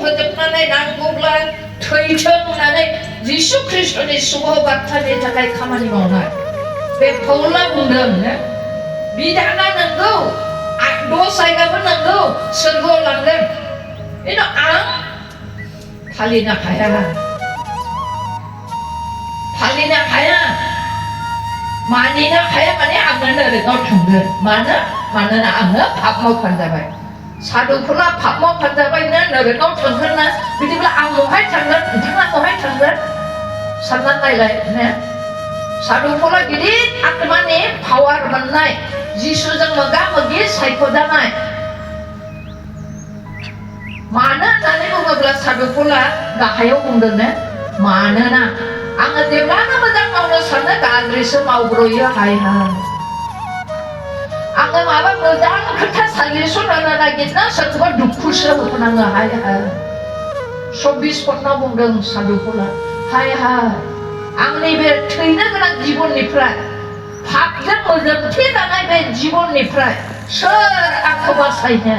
फोजोबनानै नांगौब्ला थैथों होननानै जिसु ख्रिस्टनि सुबुं बाथ्रानि थाखाय खामानि मावनाय बे पौला बुंदों बिधाना नंगौ दसायगाबो नंगौ सोरगोआव लांगोन खिन्थु आं फालिनो हाया मानिनो हाया माने आङो नरकाव थांगोन मानोना आङो पाप मावफानजाबाय सादुफोरा पाप मावफानजाबायनो नरकाव थांगोन ना बिदिब्ला आं बहाय थांगोन नोंथाङा बहाय थांगोन साननानै नायलाय सादुफोरा गिदिर आत्मानि पावार मोननाय जिसुजों मोगा मोगि सायख'जानाय मानो होननानै बुङोब्ला सादुफोरा गाहायाव बुंदोंनो मानोना आङो जेब्लानो मोजां मावनो सानो गाज्रिसो मावग्रयो हाय आङो माबा मोजां खोथा साजेसन होनो नागिरना सोरखौबा दुखुसो होनाङो हाय 24 पदनाव बुंदों सादुफोरा हाय आंनि बे थैनो गोनां जिबननिफ्राय पापजों मोजोमथि जानाय बे जिबननिफ्राय सोर आंखौ बासायनो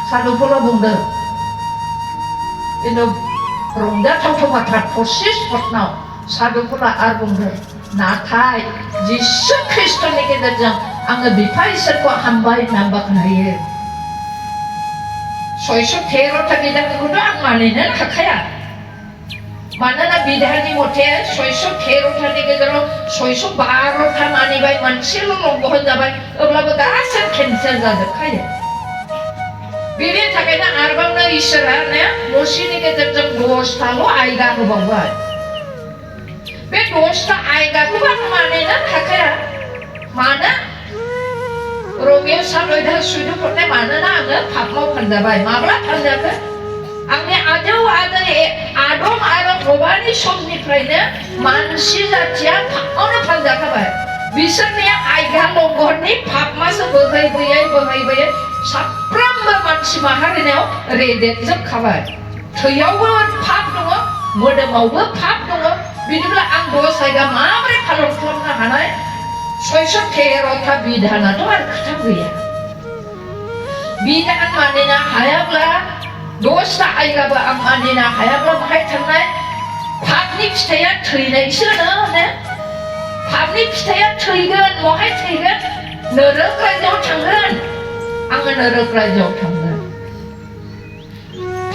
सादुफोरा बुंदों खिन्थु रंजाथाव बाथ्रा 25 पदनाव सादुफोरा आरो बुंदों नाथाय जिसु ख्रिस्टनि गेजेरजों आङो बिफा इसोरखौ हामबाय होनना बाख्नायो 613 बिधानखौथ' आं मानिनो हाखाया मानोना बिधाननि मथे 613 गेजेराव 612 मानिबाय मोनसेल' लंघन जाबाय अब्लाबो गासैबो केन्सेल जाजोबखायो बेनि थाखायनो आरोबावनो इसोरा मसीनि गेजेरजों 10थाल' आयदा होबावबाय बे 10ता आयदाखौबो आं मानिनो हाखाया मानो रमियो 7:14 पदने मानोना आङो पाप मावफानजाबाय माब्ला फानजाखो आंनि आजौ आदम आरो हवानि समनिफ्रायनो मानसि जाथिया पापावनो फानजाखाबाय बिसोरनि आयदा लंघननि पापमासो बोहैबोयै साफ्रोमबो मानसि माहारिनाव रेदेबजोबखाबाय थैयावबो पाप दङ मोदोमावबो पाप दङ बिदिब्ला आं दसायगा माबोरै पालन खालामनो हानाय 613 बिधानाथ' आरो खोथा गैया बिधान मानिनो हायाब्ला 10ता आयदाबो आं मानिनो हायाब्ला बाहाय थांनाय पापनि फिथाइया थैनायसो पापनि फिथाइया थैगोन बहाय थैगोन नरक रायजोआव थांगोन आङो नरक रायजोआव थांगोन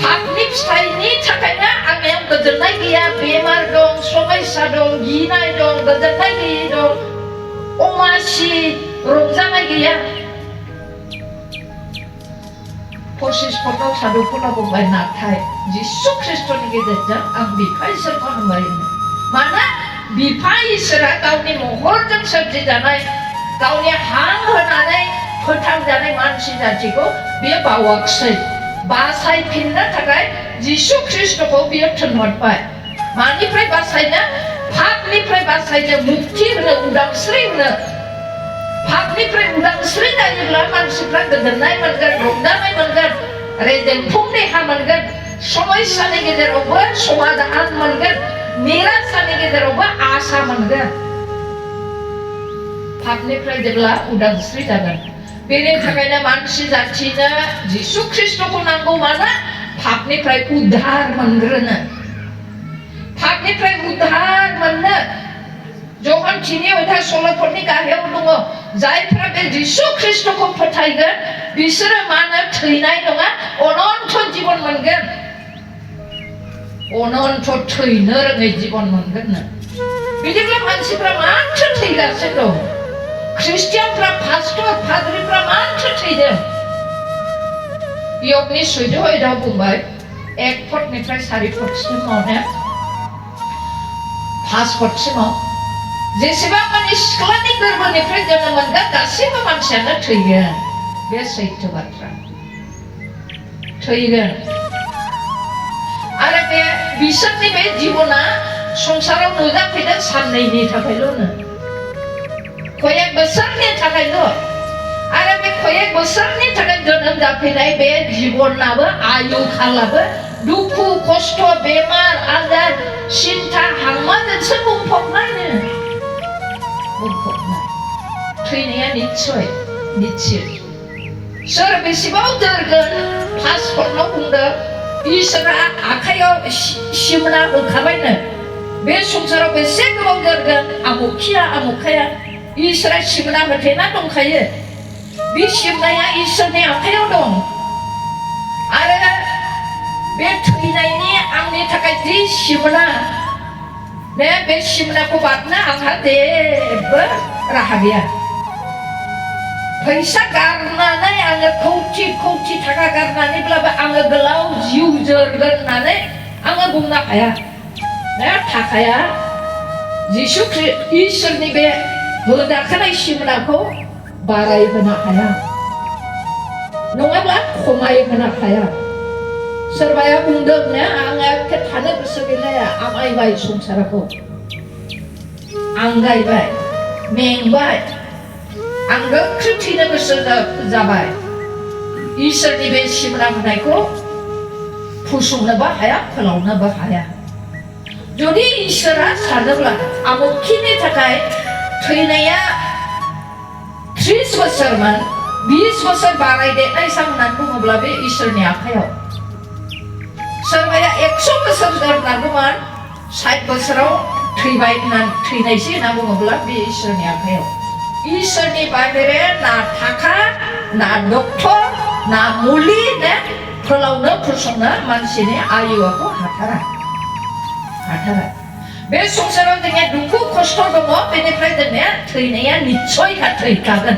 पापनि फिथाइनि थाखायनो आंनियाव गोजोननाय गैया बेमार दं समस्या दं गिनाय दं गोजोननाय गैयै दं अमासि रंजानाय गैया 25 पदआव सादुफोरा बुंबाय नाथाय जिसु ख्रिस्टनि गेजेरजों आं बिफा इसोरखौ हामबाय मानो बिफा इसोरा गावनि महरजों सोरजिजानाय गावनि हां होनानै फोथांजानाय मानसि जाथिखौ बियो बावाखिसै बासायफिननो थाखाय जिसु ख्रिस्टखौ बियो थिनहरबाय मानिफ्राय बासायनो पापनिफ्राय बासायनो मुक्ति होनो उदांस्रि होनो पापनिफ्राय उदांस्रि जायोब्ला मानसिफ्रा गोजोननाय मोनगोन रंजानाय मोनगोन रेजेंफुं देहा मोनगोन समस्यानि गेजेरावबो समाधान मोनगोन निराशानि गेजेरावबो आशा मोनगोन पापनिफ्राय जेब्ला उदांस्रि जागोन बेनि थाखायनो मानसि जाथिनो जिसु ख्रिस्टखौ नांगौ मानो पापनिफ्राय उद्धार मोनग्रोनो पापनिफ्राय उद्धार मोननो जहन 3:16 गाहायाव दङ जायफ्रा बे जिसु ख्रिस्टखौ फोथायगोन बिसोरो मानो थैनाय नङा अनन्त जीवन मोनगोन अनन्त थैनो रोङै जीवन मोनगोन बिदिब्ला मानसिफ्रा माथो थैगासिनो दं ख्रिस्टियानफ्रा पास्टर पाद्रिफ्रा माथो थैदों इयबनि 14 बुंबाय 1 पदनिफ्राय 4 पदसिमाव 5 पदसिमाव जेसेबां माने सिख्लानि गोरबोनिफ्राय जोनोम मोनगोन गासैबो मानसियानो थैगोन बे सैथो बाथ्रा थैगोन आरो बे बिसोरनि बे जिबना संसाराव नुजाफैदों साननैनि थाखायल'नो कयेक बोसोरनि थाखायल' आरो बे कयेक बोसोरनि थाखाय जोनोम जाफैनाय बे जिबनाबो आयु खालाबो दुखु खस्थ बेमार आजार सिन्था हांमाजोंसो बुंफबनाय थैनाया निश्चय सोर बेसेबां जोरगोन 5 पदनाव बुंदों इसोरा आखायाव सिमना होखाबायनो बे संसाराव बेसे गोबाव जोरगोन आमुखिया आमुखाया इसोरा सिमना होथेना दंखायो बे सिमनाया इसोरनि आखायाव दं आरो बे थैनायनि आंनि थाखाय जि सिमना बे सिमनाखौ बारनो आंहा जेबो राहा गैया फैसा गारनानै आङो कौटि कौटि थाखा गारनानैब्लाबो आङो गोलाव जिउ जोरगोन होननानै आङो बुंनो हाया थाखाया जिसु इसोरनि बे होजाखानाय सिमनाखौ बारायहोनो हाया नङाब्ला खमायहोनो हाया सोरबाया बुंदों आङो एखे थानो गोसो गैलाया आमायबाय संसारखौ आंगायबाय मेंबाय आं गोख्रै थैनो गोसो जाबाय इसोरनि बे सिमना होनायखौ फुसंनोबो हाया फोलावनोबो हाया जुदि इसोरा सानोब्ला आमुखिनि थाखाय थैनाया 30 बोसोरमोन 20 बोसोर बारायदेरनाय सान होननानै बुङोब्ला बे इसोरनि आखायाव सोरबाया 100 बोसोर जोरनांगौमोन 60 बोसोराव थैबाय होननानै थैनायसै होनना बुङोब्ला बे इसोरनि आखायाव इसोरनि बाहेरे ना थाखा ना डक्टर ना मुलि ना फोलावनो फुसंनो मानसिनि आयुखौ हाथारा बे संसाराव जोंहा दुखु खस्थ दङ बेनिफ्राय जोंहा थैनाया निस्सय थैखागोन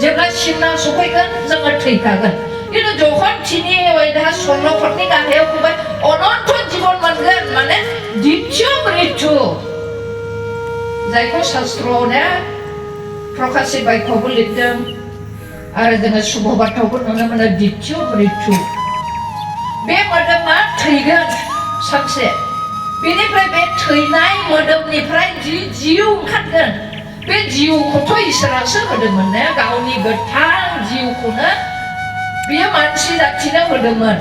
जेब्ला सिमना सफैगोन जोङो थैखागोन किन्तु जखन थिनि दा सल्ल'फोरनि गाहायाव बुंबाय अनन्त जीवन मोनगोन माने द्वितीय मृत्यु जायखौ शास्त्रआव प्रकाशित बाक्यआवबो लिरदों आरो जोङो सुभबार्तायावबो नुनो मोनो द्वितीय मृत्यु बे मोदोमा थैगोन सानसे बेनिफ्राय बे थैनाय मोदोमनिफ्राय जि जिउ ओंखारगोन बे जिउखौथ' इसोरासो होदोंमोन गावनि गोथां जिउखौनो बियो मानसि जाथिनो होदोंमोन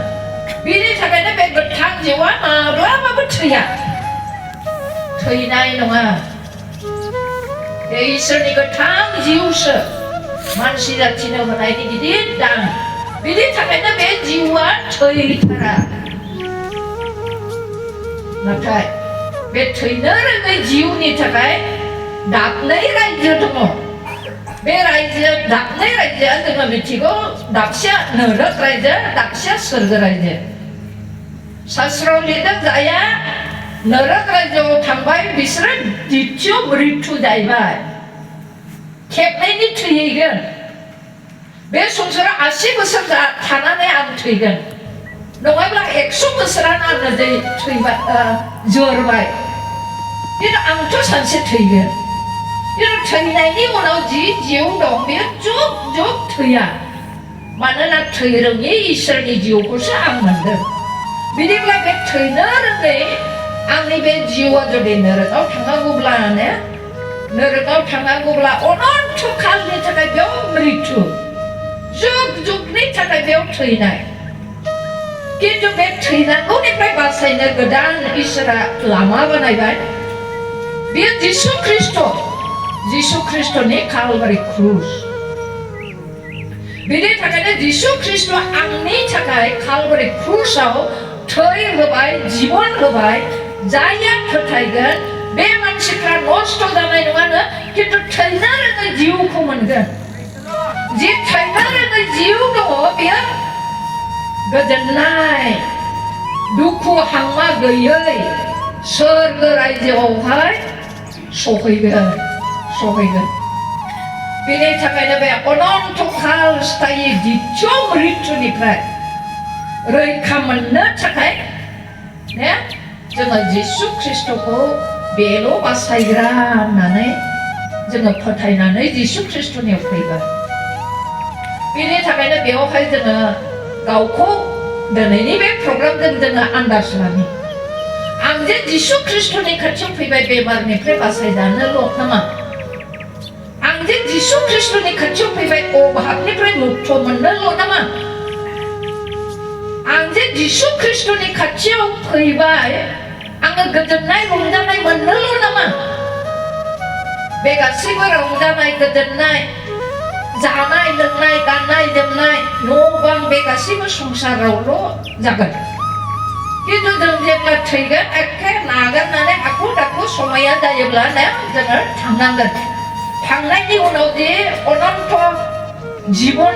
बिनि थाखायनो बे गोथां जिउआ माब्लाबाबो थैया थैनाय नङा बे इसोरनि गोथां जिउसो मानसि जाथिनो होनायनि गिदिर दान बिनि थाखायनो बे जिउआ थैथारा नाथाय बे थैनो रोङै जिउनि थाखाय दाबनै रायजो दङ बे रायजो दाबनै रायजोआ जोङो मिथिगौ दाबसेया नरक रायजो दाबसेया सोरगो रायजो शास्त्रआव लिरदों जाया नरक रायजोआव थांबाय बिसोरो द्वितीय मृत्यु जाहैबाय खेबनैनि थैहैगोन बे संसाराव 80 बोसोर थानानै आं थैगोन नङाब्ला 100 बोसोरानो आङो थैबाय जोरबाय किन्तु आंथ' सानसे थैगोन किन्तु थैनायनि उनाव जि जिउ दं बेयो जुग जुग थैया मानोना थै रोङि इसोरनि जिउखौसो आं मोनदों बिदिब्ला बे थैनो रोङै आंनि बे जिउआ जुदि नरकआव थांनांगौब्ला अनन्त कालनि थाखाय बेयाव मृत्यु जुग जुगनि थाखाय बेयाव थैनाय किन्तु बे थैनांगौनिफ्राय बासायनो गोदान इसोरा लामा बानायबाय बेयो जिसु ख्रिस्टनि कालभारि क्रुस बिनि थाखायनो जिसु ख्रिस्टआ आंनि थाखाय कालभारि क्रुसाव थै होबाय जीवन होबाय जायया फोथायगोन बे मानसिफ्रा नष्ट जानाय नङानो किन्तु थैनो रोङै जिउखौ मोनगोन जि थैनो रोङै जिउ दङ बेयो गोजोननाय दुखु हांमा गैयै सोरगो रायजोआवहाय सहैगोन बेनि थाखायनो बे अनन्त काल स्थायी द्वितीय मृत्युनिफ्राय रैखा मोननो थाखाय जोङो जिसु ख्रिस्टखौ बेल' बासायग्रा होननानै जोङो फोथायनानै जिसु ख्रिस्टनियाव फैबाय बेनि थाखायनो बेवहाय जोङो गावखौ दिनैनि बे प्रग्रामजों जोङो आन्दाज लानि आं जे जिसु ख्रिस्टनि खाथियाव फैबाय बेमारनिफ्राय बासायजानोल' नामा आं जे जिसु ख्रिस्टनि खाथियाव फैबाय अभाबनिफ्राय मुक्त मोननोल' नामा आं जे जिसु ख्रिस्टनि खाथियाव फैबाय आङो गोजोननाय रंजानाय मोननोल' नामा बे गासैबो रंजानाय गोजोननाय जानाय लोंनाय गाननाय जोमनाय न' बां बे गासैबो संसारावल' जागोन खिन्थु जों जेब्ला थैगोन एखे नागारनानै हाखु दाखु समाया जायोब्लानो जोङो थांनांगोन थांनायनि उनाव जे अनन्त जीवन